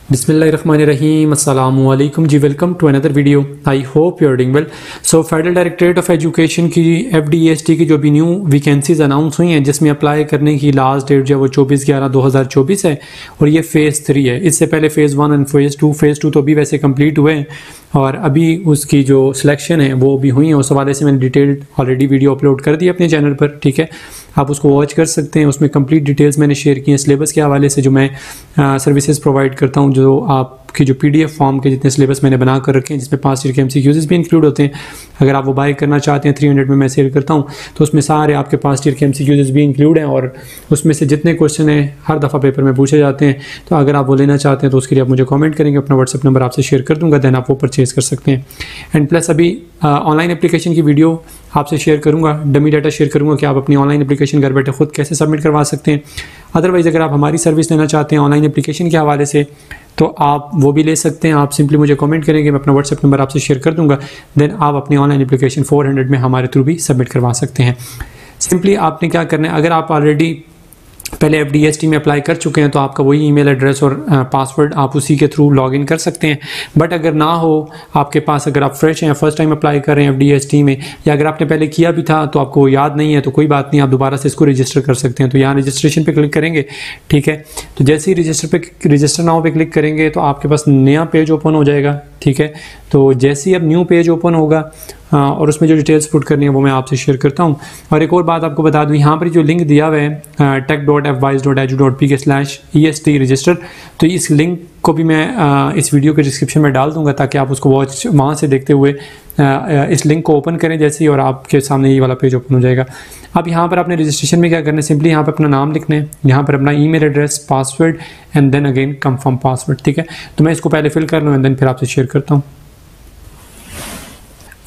बिस्मिल्लाहिर्रहमानिर्रहीम अस्सलामु अलैकुम जी। Welcome to another video. I hope you are doing well. So federal directorate of education की FDEST की जो भी न्यू वैकेंसीज अनाउंस हुई हैं, जिसमें अप्लाई करने की लास्ट डेट जो है वो 24/11/2024 है और ये फ़ेज़ 3 है। इससे पहले फ़ेज़ 1 एंड फ़ेज़ 2 तो अभी वैसे कंप्लीट हुए हैं और अभी उसकी जो सिलेक्शन है वो भी हुई है। उस हवाले से मैंने डिटेल्ड ऑलरेडी वीडियो अपलोड कर दी अपने चैनल पर, ठीक है, आप उसको वॉच कर सकते हैं। उसमें कंप्लीट डिटेल्स मैंने शेयर की हैं सिलेबस के हवाले से, जो मैं सर्विसेज प्रोवाइड करता हूं, जो आपकी जो PDF फॉर्म के जितने सिलेबस मैंने बना कर रखे हैं, जिसमें 5 ईयर के MCQs भी इंक्लूड होते हैं। अगर आप वो बाय करना चाहते हैं 300 में मैं सेल करता हूं, तो उसमें सारे आपके 5 ईयर के MCQs भी इंक्लूड हैं और उसमें से जितने क्वेश्चन हैं हर दफ़ा पेपर में पूछे जाते हैं। तो अगर आप वो लेना चाहते हैं तो उसके लिए आप मुझे कॉमेंट करेंगे, अपना व्हाट्सअप नंबर आपसे शेयर कर दूँगा, दैन आप वो परचेज़ कर सकते हैं। एंड प्लस अभी ऑनलाइन एप्लीकेशन की वीडियो आपसे शेयर करूंगा, डमी डाटा शेयर करूंगा कि आप अपनी ऑनलाइन एप्लीकेशन घर बैठे खुद कैसे सबमिट करवा सकते हैं। अदरवाइज़ अगर आप हमारी सर्विस लेना चाहते हैं ऑनलाइन एप्लीकेशन के हवाले से तो आप वो भी ले सकते हैं। आप सिंपली मुझे कमेंट करेंगे, मैं अपना व्हाट्सएप नंबर आपसे शेयर कर दूंगा, देन आप अपनी ऑनलाइन एप्लीकेशन 400 में हमारे थ्रू भी सबमिट करवा सकते हैं। सिंपली आपने क्या करना है, अगर आप ऑलरेडी पहले FDEST में अप्लाई कर चुके हैं तो आपका वही ईमेल एड्रेस और पासवर्ड आप उसी के थ्रू लॉगिन कर सकते हैं। बट अगर ना हो आपके पास, अगर आप फ्रेश हैं, फर्स्ट टाइम अप्लाई कर रहे हैं FDEST में, या अगर आपने पहले किया भी था तो आपको याद नहीं है, तो कोई बात नहीं, आप दोबारा से इसको रजिस्टर कर सकते हैं। तो यहाँ रजिस्ट्रेशन पे क्लिक करेंगे, ठीक है। तो जैसे ही रजिस्टर नाउ पे क्लिक करेंगे तो आपके पास नया पेज ओपन हो जाएगा, ठीक है। तो जैसे ही अब न्यू पेज ओपन होगा और उसमें जो डिटेल्स पुट करनी है वो मैं आपसे शेयर करता हूँ। और एक और बात आपको बता दूँ, यहाँ पर जो लिंक दिया हुआ है tech.fwise.edu.p/est रजिस्टर, तो इस लिंक को भी मैं इस वीडियो के डिस्क्रिप्शन में डाल दूंगा ताकि आप उसको वहाँ से देखते हुए इस लिंक को ओपन करें जैसे ही, और आपके सामने ये वाला पेज ओपन हो जाएगा। अब यहाँ पर आपने रजिस्ट्रेशन में क्या करना है, सिंपली यहाँ पर अपना नाम लिखना है, यहाँ पर अपना email address, password and then again confirm password, ठीक है। तो मैं इसको पहले फिल कर लूँ एंड देन फिर आपसे शेयर करता हूँ।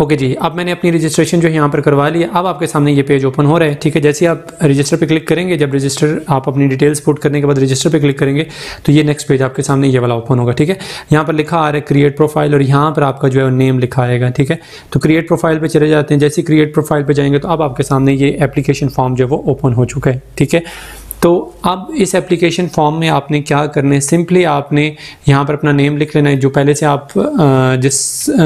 ओके जी, अब मैंने अपनी रजिस्ट्रेशन जो है यहाँ पर करवा लिया। अब आपके सामने ये पेज ओपन हो रहा है, ठीक है। जैसे आप रजिस्टर पे क्लिक करेंगे, जब रजिस्टर आप अपनी डिटेल्स पुट करने के बाद रजिस्टर पे क्लिक करेंगे तो ये नेक्स्ट पेज आपके सामने ये वाला ओपन होगा, ठीक है। यहाँ पर लिखा आ रहा है क्रिएट प्रोफाइल और यहाँ पर आपका जो है नेम लिखा आएगा, ठीक है। तो क्रिएट प्रोफाइल पर चले जाते हैं। जैसे क्रिएट प्रोफाइल पर जाएंगे तो अब आपके सामने ये एप्लीकेशन फॉर्म जो है वो ओपन हो चुका है, ठीक है। तो अब इस एप्लीकेशन फॉर्म में आपने क्या करना है, सिंपली आपने यहाँ पर अपना नेम लिख लेना है, जो पहले से आप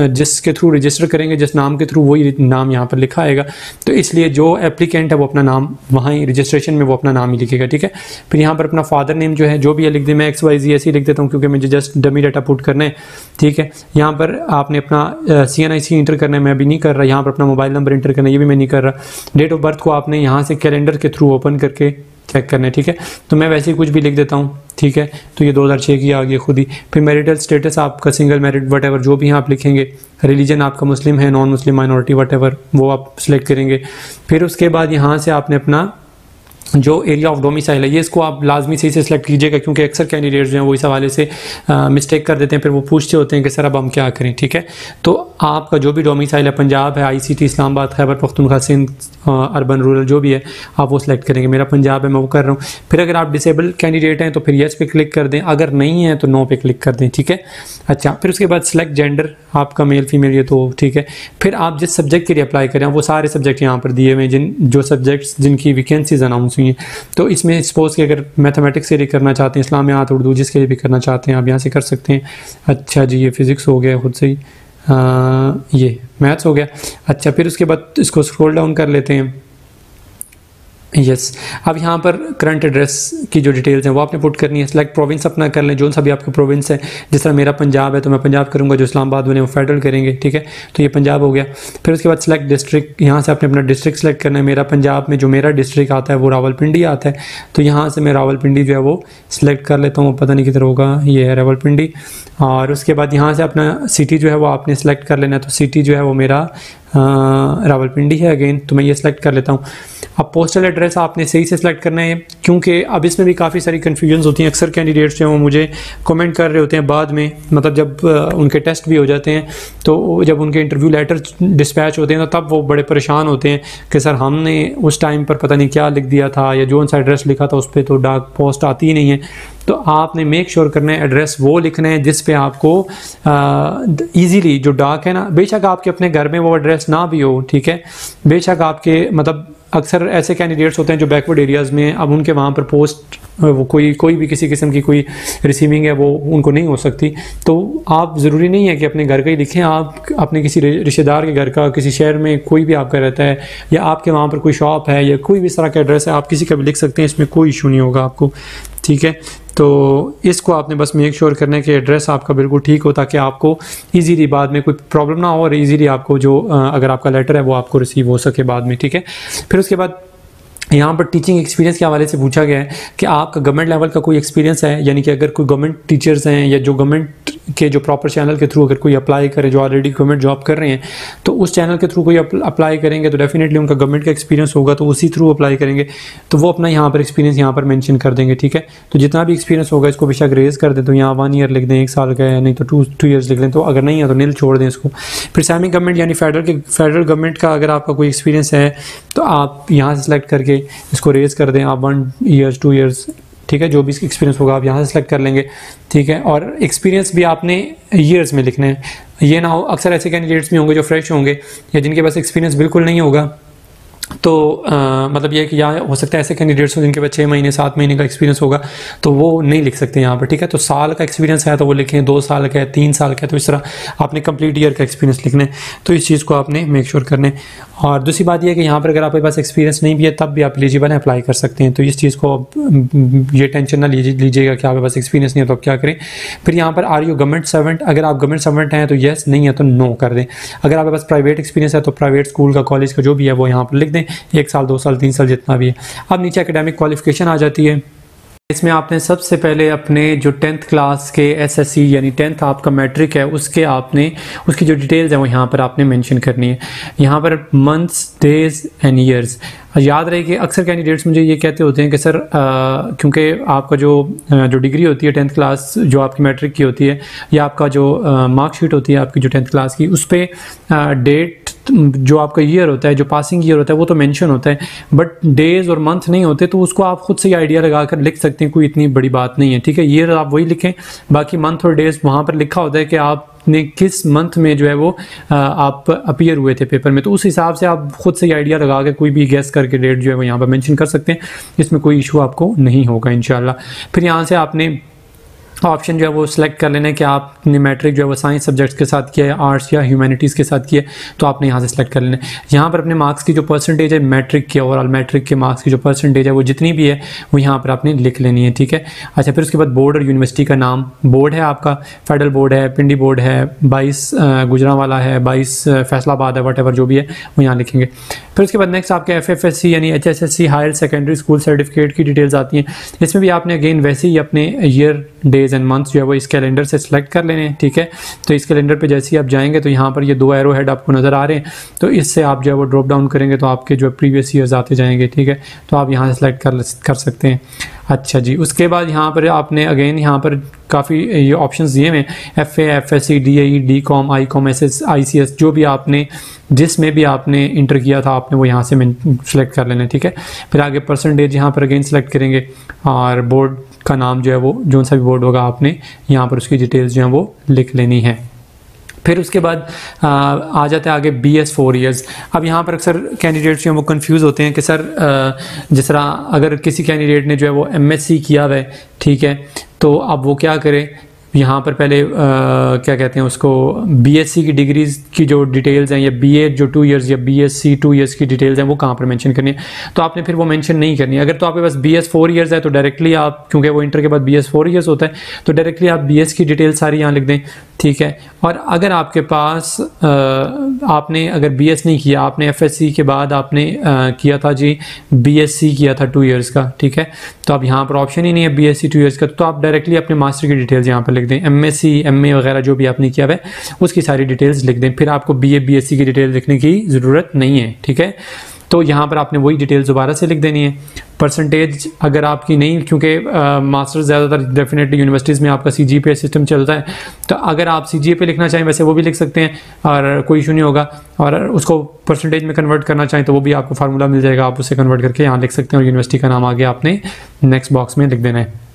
जिसके थ्रू रजिस्टर करेंगे, जिस नाम के थ्रू, वही नाम यहाँ पर लिखा आएगा। तो इसलिए जो एप्लीकेंट है वो अपना नाम वहाँ ही रजिस्ट्रेशन में वो अपना नाम ही लिखेगा, ठीक है। फिर यहाँ पर अपना फादर नेम जो है जो भी है लिख दे, मैं XYZ ऐसे ही लिख देता हूँ क्योंकि मुझे जस्ट डमी डाटा पुट करना है, ठीक है। यहाँ पर आपने अपना CNIC इंटर करना है, मैं अभी नहीं कर रहा। यहाँ पर अपना मोबाइल नंबर इंटर करना है, ये भी मैं नहीं कर रहा। डेट ऑफ बर्थ को आपने यहाँ से कैलेंडर के थ्रू ओपन करके चेक करना है, ठीक है। तो मैं वैसे ही कुछ भी लिख देता हूँ, ठीक है। तो ये 2006 की आ गई खुद ही। फिर मैरिटल स्टेटस आपका सिंगल मैरिड वट एवर जो भी हैं आप लिखेंगे। रिलीजन आपका मुस्लिम है, non Muslim, minority, what ever वो आप सिलेक्ट करेंगे। फिर उसके बाद यहाँ से आपने अपना जो एरिया ऑफ डोमिसाइल है, ये इसको आप लाजमी सही से सिलेक्ट कीजिएगा क्योंकि अक्सर कैंडिडेट्स जो हैं वो इस हवाले से मिस्टेक कर देते हैं, फिर वो पूछते होते हैं कि सर अब हम क्या करें, ठीक है। तो आपका जो भी डोमिसाइल है, पंजाब है, ICT, Islamabad, Khyber Pakhtunkhwa, Sindh, urban, rural जो भी है आप वो सिलेक्ट करेंगे। मेरा पंजाब है, मैं वो कर रहा हूँ। फिर अगर आप डिसेबल कैंडिडेट हैं तो फिर येस पे क्लिक कर दें, अगर नहीं है तो नो पे क्लिक कर दें, ठीक है। अच्छा, फिर उसके बाद सिलेक्ट जेंडर आपका मेल फीमेल, ये तो ठीक है। फिर आप जिस सब्जेक्ट के लिए अप्लाई करें वो सारे सब्जेक्ट यहाँ पर दिए हुए हैं, जो सब्जेक्ट्स जिनकी वैकेंसीज अनाउंस हुई हैं। तो इसमें सपोज कि अगर मैथमेटिक्स के लिए करना चाहते हैं, इस्लामियात, उर्दू, जिसके लिए भी करना चाहते हैं आप यहाँ से कर सकते हैं। अच्छा जी, ये फिज़िक्स हो गया खुद से ही, ये मैथ्स हो गया। अच्छा, फिर उसके बाद इसको स्क्रॉल डाउन कर लेते हैं। यस, अब यहाँ पर करंट एड्रेस की जो डिटेल्स हैं वो आपने पुट करनी है। सेलेक्ट प्रोविंस अपना कर लें, जो सा भी आपका प्रोविंस है। जिस तरह मेरा पंजाब है तो मैं पंजाब करूँगा, जो इस्लामाबाद वाले वो फेडरल करेंगे, ठीक है। तो ये पंजाब हो गया। फिर उसके बाद सेलेक्ट डिस्ट्रिक्ट, यहाँ से आपने अपना डिस्ट्रिक्ट सेलेक्ट करना है। मेरा पंजाब में जो मेरा डिस्ट्रिक्ट आता है वो रावलपिंडी आता है, तो यहाँ से मैं रावलपिंडी जो है वो सिलेक्ट कर लेता हूँ। पता नहीं किधर होगा, ये है रावलपिंडी। और उसके बाद यहाँ से अपना सिटी जो है वो आपने सेलेक्ट कर लेना है, तो सिटी जो है वो मेरा रावलपिंडी है अगेन, तो मैं ये सिलेक्ट कर लेता हूँ। अब पोस्टल एड्रेस आपने सही से सिलेक्ट करना है क्योंकि अब इसमें भी काफ़ी सारी कन्फ्यूजन्स होती हैं। अक्सर कैंडिडेट्स जो हैं वो मुझे कमेंट कर रहे होते हैं बाद में, मतलब जब उनके टेस्ट भी हो जाते हैं तो जब उनके इंटरव्यू लेटर डिस्पैच होते हैं तो तब वो बड़े परेशान होते हैं कि सर हमने उस टाइम पर पता नहीं क्या लिख दिया था, या जो उनसा एड्रेस लिखा था उस पर तो डाक पोस्ट आती ही नहीं है। तो आपने मेक श्योर करना है एड्रेस वो लिखना है जिस पे आपको इजीली जो डाक है ना, बेशक आपके अपने घर में वो एड्रेस ना भी हो, ठीक है, बेशक आपके मतलब अक्सर ऐसे कैंडिडेट्स होते हैं जो बैकवर्ड एरियाज़ में, अब उनके वहाँ पर पोस्ट वो कोई भी किसी किस्म की कोई रिसीविंग है वो उनको नहीं हो सकती, तो आप ज़रूरी नहीं है कि अपने घर का ही लिखें, आप अपने किसी रिश्तेदार के घर का, किसी शहर में कोई भी आपका रहता है या आपके वहाँ पर कोई शॉप है या कोई भी इस तरह का एड्रेस है, आप किसी का भी लिख सकते हैं, इसमें कोई इशू नहीं होगा आपको, ठीक है। तो इसको आपने बस मेक श्योर करना है कि एड्रेस आपका बिल्कुल ठीक हो, ताकि आपको इजीली बाद में कोई प्रॉब्लम ना हो और इजीली आपको जो अगर आपका लेटर है वो आपको रिसीव हो सके बाद में, ठीक है। फिर उसके बाद यहाँ पर टीचिंग एक्सपीरियंस के हवाले से पूछा गया है कि आपका गवर्नमेंट लेवल का कोई एक्सपीरियंस है, यानी कि अगर कोई गवर्नमेंट टीचर्स हैं या जो गवर्नमेंट के जो प्रॉपर चैनल के थ्रू अगर कोई अप्लाई करे, जो ऑलरेडी गवर्नमेंट जॉब कर रहे हैं, तो उस चैनल के थ्रू कोई अप्लाई करेंगे तो डेफिनेटली उनका गवर्नमेंट का एक्सपीरियंस होगा, तो उसी थ्रू अप्लाई करेंगे तो वो अपना यहाँ पर एक्सपीरियंस यहाँ पर मेंशन कर देंगे, ठीक है। तो जितना भी एक्सपीरियंस होगा इसको बेशक रेज कर दें, तो यहाँ 1 ईयर लिख दें, 1 साल का है, नहीं तो 2 ईयर्स लिख लें, तो अगर नहीं है तो नील छोड़ दें इसको। फिर सेमी गवर्नमेंट यानी फेडरल गवर्नमेंट का अगर आपका कोई एक्सपीरियंस है तो आप यहाँ से सेलेक्ट करके इसको रेज कर दें, आप 1 ईयर्स 2 ईयर्स, ठीक है, जो भी एक्सपीरियंस होगा आप यहाँ से सेलेक्ट कर लेंगे, ठीक है। और एक्सपीरियंस भी आपने ईयर्स में लिखना है, ये ना हो अक्सर ऐसे कैंडिडेट्स भी होंगे जो फ्रेश होंगे या जिनके पास एक्सपीरियंस बिल्कुल नहीं होगा, तो मतलब ये कि या हो सकता है ऐसे कैंडिडेट्स हो जिनके पास 6 महीने 7 महीने का एक्सपीरियंस होगा तो वो नहीं लिख सकते यहाँ पर, ठीक है। तो साल का एक्सपीरियंस है तो वो लिखें, 2 साल का है, 3 साल का है, तो इस तरह आपने कंप्लीट ईयर का एक्सपीरियंस लिखना है, तो इस चीज़ को आपने मेक श्योर करना है। और दूसरी बात यह है कि यहाँ पर अगर आपके पास एक्सपीरियंस नहीं भी है तब भी आप एलिजिबल हैं, अप्लाई कर सकते हैं, तो इस चीज़ को ये टेंशन ना लीजिएगा कि आपके पास एक्सपीरियंस नहीं है तो आप क्या करें। फिर यहाँ पर आर यू गवर्नमेंट सर्वेंट, अगर आप गवर्नमेंट सर्वेंट हैं तो येस, नहीं है तो नो कर दें। अगर आपके पास प्राइवेट एक्सपीरियंस है तो प्राइवेट स्कूल का, कॉलेज का जो भी है वो यहाँ पर लिख दें, 1 साल 2 साल 3 साल जितना भी है। अब नीचे एकेडमिक क्वालिफिकेशन आ जाती है, इसमें आपने सबसे पहले अपने जो 10th क्लास के SSC यानी 10th आपका मैट्रिक है उसके आपने उसकी जो डिटेल्स हैं वो यहाँ पर आपने मेंशन करनी है। यहाँ पर मंथ्स, डेज एंड ईयर्स। याद रहे कि अक्सर कैंडिडेट्स मुझे ये कहते होते हैं कि सर क्योंकि आपका जो डिग्री होती है 10th क्लास जो आपकी मैट्रिक की होती है या आपका जो मार्कशीट होती है आपकी जो 10th क्लास की, उस पर डेट जो आपका ईयर होता है, जो पासिंग ईयर होता है वो तो मेंशन होता है, बट डेज और मंथ नहीं होते, तो उसको आप खुद से ही आइडिया लगा कर लिख सकते हैं, कोई इतनी बड़ी बात नहीं है, ठीक है। ईयर आप वही लिखें, बाकी मंथ और डेज वहाँ पर लिखा होता है कि आपने किस मंथ में जो है वो आप अपीयर हुए थे पेपर में, तो उस हिसाब से आप खुद से ही आइडिया लगा के कोई भी गेस करके डेट जो है वो यहाँ पर मेंशन कर सकते हैं, इसमें कोई इशू आपको नहीं होगा इंशाल्लाह। फिर यहाँ से आपने ऑप्शन जो है वो सिलेक्ट कर लेना है कि आपने मैट्रिक जो है वो साइंस सब्जेक्ट्स के साथ किया है, आर्ट्स या ह्यूमैनिटीज़ के साथ किया है, तो आपने यहाँ से सिलेक्ट कर लेना है। यहाँ पर अपने मार्क्स की जो परसेंटेज है मैट्रिक के, ओवरऑल मैट्रिक के मार्क्स की जो परसेंटेज है वो जितनी भी है वो यहाँ पर आपने लिख लेनी है, ठीक है। अच्छा, फिर उसके बाद बोर्ड और यूनिवर्सिटी का नाम, बोर्ड है आपका फेडरल बोर्ड है, पिंडी बोर्ड है, 22 गुजरांवाला है, 22 फैसलाबाद है, वट जो भी है वो यहाँ लिखेंगे। फिर उसके बाद नेक्स्ट आपके FFSC यानी HSSC higher secondary school certificate की डिटेल्स आती हैं, इसमें भी आपने अगेन वैसे ही अपने ईयर, डेज एंड मंथ्स जो है वो इस कैलेंडर से सिलेक्ट कर लेने हैं, ठीक है। तो इस कैलेंडर पे जैसे ही आप जाएंगे तो यहाँ पर ये 2 एरो हेड आपको नज़र आ रहे हैं, तो इससे आप जो है वो ड्रॉप डाउन करेंगे तो आपके जो प्रीवियस ईयर्स आते जाएंगे, ठीक है। तो आप यहाँ से सिलेक्ट कर सकते हैं। अच्छा जी, उसके बाद यहाँ पर आपने अगेन यहाँ पर काफ़ी ये ऑप्शंस दिए हैं, FA, FSC, DAE, DCOM, ICOM, SS, ICS, जो भी आपने जिसमें भी आपने इंटर किया था आपने वो यहाँ से सेलेक्ट कर लेना है, ठीक है। फिर आगे परसेंटेज यहाँ पर अगेन सेलेक्ट करेंगे और बोर्ड का नाम जो है वो जो सा भी बोर्ड होगा आपने यहाँ पर उसकी डिटेल्स जो है वो लिख लेनी है। फिर उसके बाद आ जाते हैं आगे BS 4 ईयर्स। अब यहाँ पर अक्सर कैंडिडेट्स जो हैं वो कंफ्यूज होते हैं कि सर जिस तरह अगर किसी कैंडिडेट ने जो है वो MSc किया हुआ है, ठीक है, तो अब वो क्या करे, यहाँ पर पहले क्या कहते हैं उसको, BSc की डिग्रीज की जो डिटेल्स हैं या BA जो 2 इयर्स या BSc 2 इयर्स की डिटेल्स हैं वो कहाँ पर मेंशन करनी है, तो आपने फिर वो मेंशन नहीं करनी है। अगर तो आपके पास BS 4 इयर्स है तो डायरेक्टली आप, क्योंकि वो इंटर के बाद BS 4 इयर्स होता है, तो डायरेक्टली आप BS की डिटेल्स सारी यहाँ लिख दें, ठीक है। और अगर आपके पास आपने अगर BS नहीं किया, आपने FSC के बाद आपने किया था जी BSc किया था 2 इयर्स का, ठीक है, तो अब यहाँ पर ऑप्शन ही नहीं है BSc 2 इयर्स का, तो आप डायरेक्टली अपने मास्टर की डिटेल्स यहाँ पर लिख दें, MSc MA वगैरह जो भी आपने किया है उसकी सारी डिटेल्स लिख दें, फिर आपको BA BSc की डिटेल लिखने की ज़रूरत नहीं है, ठीक है। तो यहाँ पर आपने वही डिटेल्स दोबारा से लिख देनी है। परसेंटेज अगर आपकी नहीं, क्योंकि मास्टर्स ज़्यादातर डेफिनेटली यूनिवर्सिटीज़ में आपका CGPA सिस्टम चलता है, तो अगर आप CGPA लिखना चाहें वैसे वो भी लिख सकते हैं और कोई इशू नहीं होगा, और उसको परसेंटेज में कन्वर्ट करना चाहें तो वो भी आपको फार्मूला मिल जाएगा, आप उसे कन्वर्ट करके यहाँ लिख सकते हैं और यूनिवर्सिटी का नाम आगे आपने नेक्स्ट बॉक्स में लिख देना है।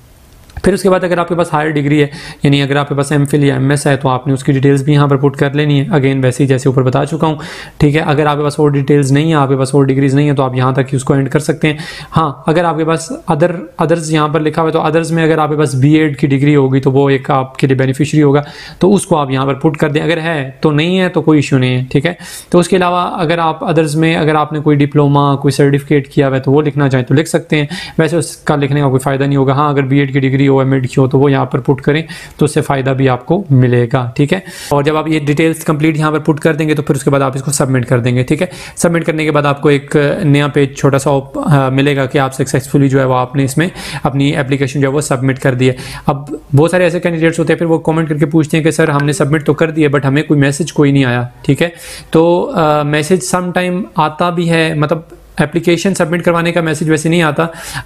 फिर उसके बाद अगर आपके पास हायर डिग्री है, यानी अगर आपके पास एमफिल या एमएस है, तो आपने उसकी डिटेल्स भी यहाँ पर पुट कर लेनी है। अगेन वैसे ही जैसे ऊपर बता चुका हूँ, ठीक है। अगर आपके पास और डिटेल्स नहीं है, आपके पास और डिग्रीज नहीं है, तो आप यहाँ तक ही उसको एंड कर सकते हैं। हाँ, अगर आपके पास अदर्स यहाँ पर लिखा हुआ है, तो अदर्स में अगर आपके पास बीएड की डिग्री होगी तो वो एक आपके लिए बेनिफिशियरी होगा, तो उसको आप यहाँ पर पुट कर दें। अगर है तो नहीं है तो कोई इश्यू नहीं है, ठीक है। तो उसके अलावा अगर आप अदर्स में अगर आपने कोई डिप्लोमा, कोई सर्टिफिकेट किया हुआ है तो वो लिखना चाहें तो लिख सकते हैं। वैसे उसका लिखने का कोई फ़ायदा नहीं होगा। हाँ, अगर बीएड की डिग्री हो, एमएड की हो, तो वो यहाँ पर पुट करें तो उससे फ़ायदा भी आपको मिलेगा, ठीक है। और जब आप ये डिटेल्स कंप्लीट यहाँ पर पुट कर देंगे तो फिर उसके बाद आप इसको सबमिट कर देंगे, ठीक है। सबमिट करने के बाद आपको एक नया पेज छोटा सा मिलेगा कि आप सक्सेसफुली जो है वो आपने इसमें अपनी एप्लीकेशन जो है वो सबमिट कर दी है। अब बहुत सारे ऐसे कैंडिडेट्स होते हैं, फिर वो कमेंट करके पूछते हैं कि सर हमने सबमिट तो कर दिया बट हमें कोई मैसेज कोई नहीं आया, ठीक है। तो मैसेज सम टाइम आता भी है, मतलब एप्लीकेशन सबमिट करवाने का मैसेज वैसे नहीं आता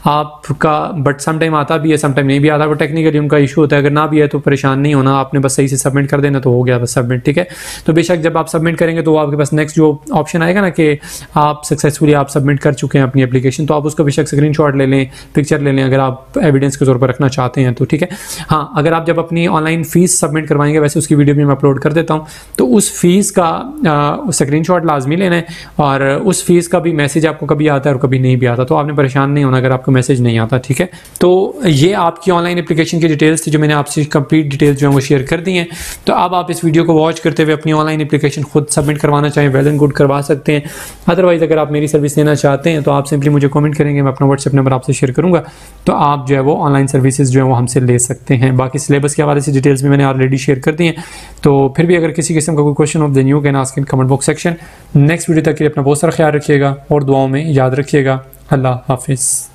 आपका, बट सम टाइम आता भी है, सम टाइम नहीं भी आता। वो टेक्निकली उनका इशू होता है। अगर ना भी है तो परेशान नहीं होना, आपने बस सही से सबमिट कर देना तो हो गया बस सबमिट, ठीक है। तो बेशक जब आप सबमिट करेंगे तो आपके पास नेक्स्ट जो ऑप्शन आएगा ना कि आप सक्सेसफुली आप सबमिट कर चुके हैं अपनी एप्लीकेशन, तो आप उसका बेशक स्क्रीनशॉट ले लें, पिक्चर ले लें अगर आप एविडेंस के तौर पर रखना चाहते हैं तो, ठीक है। हाँ, अगर आप जब अपनी ऑनलाइन फ़ीस सबमिट करवाएंगे, वैसे उसकी वीडियो भी मैं अपलोड कर देता हूँ, तो उस फीस का स्क्रीनशॉट लाजमी लेना है। और उस फीस का भी मैसेज आपको कभी आता है और कभी नहीं भी आता, तो आपने परेशान नहीं होना अगर आपको मैसेज नहीं आता, ठीक है। तो ये आपकी ऑनलाइन एप्लीकेशन की डिटेल्स थी जो मैंने आपसे कंप्लीट डिटेल्स जो है वो शेयर कर दी हैं। तो अब आप इस वीडियो को वॉच करते हुए अपनी ऑनलाइन एप्लीकेशन खुद सबमिट करवाना चाहें, वेल एंड गुड करवा सकते हैं। अदरवाइज अगर आप मेरी सर्विस लेना चाहते हैं तो आप सिंपली मुझे कमेंट करेंगे, मैं अपना व्हाट्सएप नंबर आपसे शेयर करूँगा, तो आप जो है वो ऑनलाइन सर्विसेज जो है वो हमसे ले सकते हैं। बाकी सिलेबस के हवाले से डिटेल्स भी मैंने ऑलरेडी शेयर कर दी हैं। तो फिर भी अगर किसी किस्म का कोई question of the new can ask in comment box section. Next video तक के लिए अपना बहुत सारा ख्याल रखिएगा और दुआओं में याद रखिएगा। अल्लाह हाफिज़।